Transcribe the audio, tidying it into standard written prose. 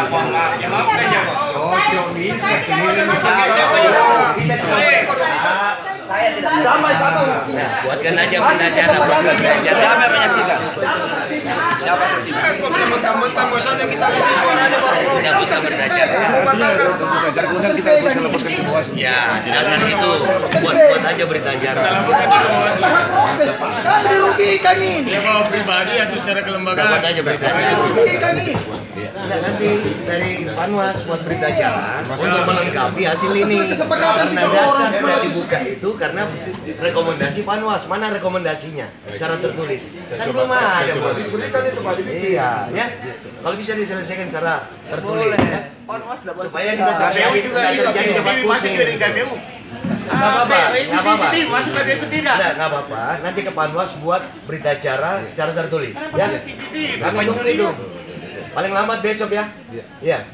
Ya maaf aja, Pak. Oh, tidak bisa. Saya tidak sama saksinya. Buatkan aja pengacara buat belajar. Siapa yang menyaksikan? Siapa saksinya? Kok mentang-mentang bosannya kita lebih suaranya baru kok. Tidak bisa belajar. Belajar kemudian kita bisa lepaskan ke bawah. Ya, dasar itu buat aja berita acara. Kami dirugikan ini. Ya mau pribadi atau secara kelembagaan? Buat aja berita acara. Dirugikan ini. Nah, nanti dari Panwas buat berita acara untuk melengkapi hasil ini. Karena dasar tidak dibuka itu karena rekomendasi Panwas. Mana rekomendasinya secara tertulis? Kan belum ada, Bos. Iya, ya. Kalau bisa diselesaikan secara tertulis, ya. Supaya kita terjadi debat pusing. Nggak apa-apa, nggak apa-apa. Masuk ke itu tidak? Nggak apa-apa. Nanti ke Panwas buat berita acara secara tertulis. Ya. CCTV, Kami tunggu itu. Paling lambat besok ya. Iya.